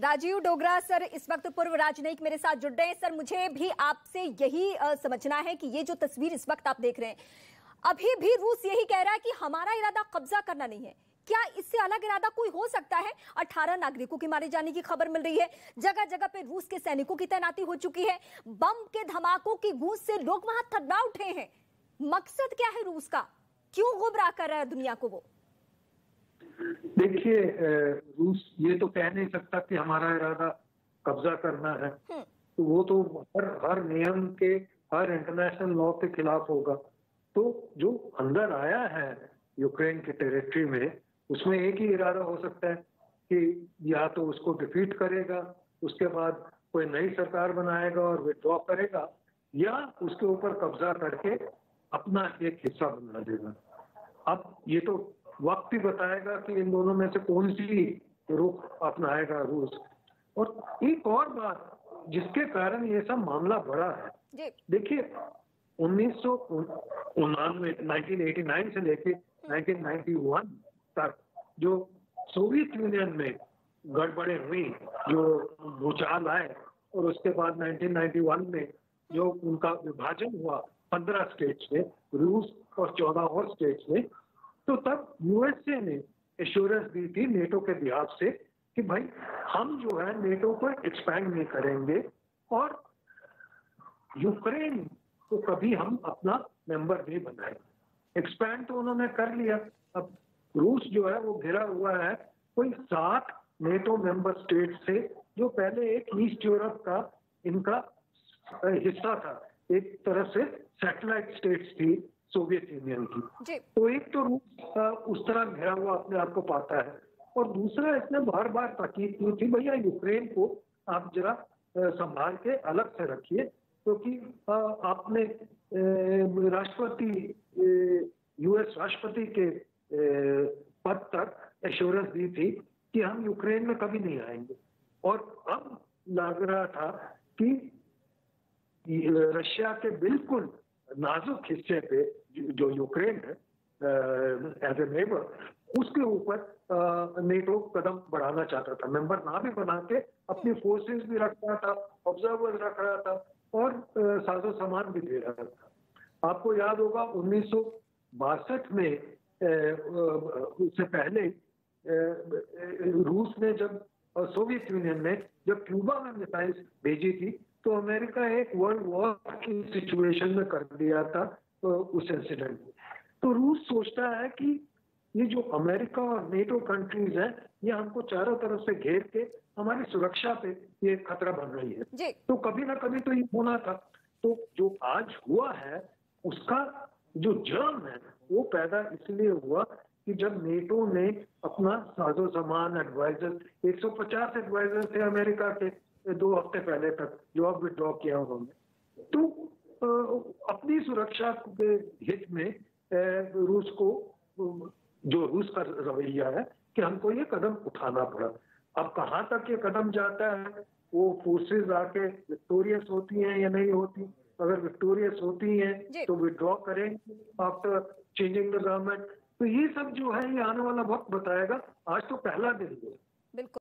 Rajiv Dogra sir इस वक्त पूर्व राजनयिक मेरे साथ जुड़ रहे हैं। सर, मुझे भी आपसे यही समझना है कि ये जो तस्वीर इस वक्त आप देख रहे हैं, अभी भी रूस यही कह रहा है कि हमारा इरादा कब्जा करना नहीं है। क्या इससे अलग इरादा कोई हो सकता है? 18 नागरिकों के मारे जाने की खबर मिल रही है। जगह जगह पे रूस के सैनिकों की तैनाती हो चुकी है। बम के धमाकों की गूंज से लोग वहां थर्रा उठे हैं। मकसद क्या है रूस का? क्यों गुमराह कर रहा है दुनिया को वो? देखिए, रूस ये तो कह नहीं सकता कि हमारा इरादा कब्जा करना है। तो वो तो हर नियम के, हर इंटरनेशनल लॉ के खिलाफ होगा। तो जो अंदर आया है यूक्रेन के टेरिटरी में, उसमें एक ही इरादा हो सकता है कि या तो उसको डिफीट करेगा, उसके बाद कोई नई सरकार बनाएगा और विड्रॉ करेगा, या उसके ऊपर कब्जा करके अपना एक हिस्सा बना देगा। अब ये तो वक्त ही बताएगा कि इन दोनों में से कौन सी रुख अपनाएगा रूस। और एक और बात जिसके कारण ये सब मामला बढ़ा है, देखिए 1989 से लेके 1991 तक जो सोवियत यूनियन में गड़बड़े हुई, जो भूचाल आए, और उसके बाद 1991 में जो उनका विभाजन हुआ 15 स्टेट्स में, रूस और 14 और स्टेट्स में, तो तब यूएसए ने एश्योरेंस दी थी नेटो के बिहाफ से कि भाई हम जो है नेटो को एक्सपैंड नहीं करेंगे और यूक्रेन को कभी हम अपना मेंबर नहीं बनाएंगे। एक्सपैंड तो उन्होंने कर लिया। अब रूस जो है वो घिरा हुआ है कोई 7 नेटो मेंबर स्टेट से, जो पहले एक ईस्ट यूरोप का इनका हिस्सा था, एक तरह से सैटेलाइट स्टेट्स थी सोवियत यूनियन की। तो एक तो रूस उस तरह घिरा हुआ अपने आप को पाता है, और दूसरा इसने बार बार ताकीद की थी भैया यूक्रेन को आप जरा संभाल के अलग से रखिए, क्योंकि आपने राष्ट्रपति, यूएस राष्ट्रपति के पद तक एश्योरेंस दी थी कि हम यूक्रेन में कभी नहीं आएंगे। और अब लग रहा था कि रशिया के बिल्कुल नाजुक हिस्से पे जो यूक्रेन है एज ए नेबर, उसके ऊपर नेटो कदम बढ़ाना चाहता था। मेंबर ना भी बना के अपनी फोर्सेस भी रख रहा था, ऑब्जर्वर रख रहा था, और साजो सामान भी दे रहा था। आपको याद होगा 1962 में, उससे पहले रूस ने जब, सोवियत यूनियन ने जब क्यूबा में मिसाइल्स भेजी थी, तो अमेरिका एक वर्ल्ड वॉर की सिचुएशन में कर दिया था उस इंसिडेंट में। तो रूस सोचता है कि ये जो अमेरिका और नेटो कंट्रीज हैं, ये हमको चारों तरफ से घेर के हमारी सुरक्षा पे ये खतरा बन रही है। तो कभी ना कभी तो ये होना था। तो जो आज हुआ है उसका जो जर्म है वो पैदा इसलिए हुआ कि जब नेटो ने अपना साजो सामान, एडवाइजर, 150 एडवाइजर थे अमेरिका के 2 हफ्ते पहले तक, जो अब विड्रॉ किया उन्होंने, तो अपनी सुरक्षा के हित में रूस को, जो रूस का रवैया है कि हमको ये कदम उठाना पड़ा। अब कहाँ तक ये कदम जाता है, वो फोर्सेस आके विक्टोरियस होती हैं या नहीं होती। अगर विक्टोरियस होती हैं तो विड्रॉ करेंगे आफ्टर चेंजिंग द गवर्नमेंट। तो ये सब जो है ये आने वाला वक्त बताएगा। आज तो पहला दिन है।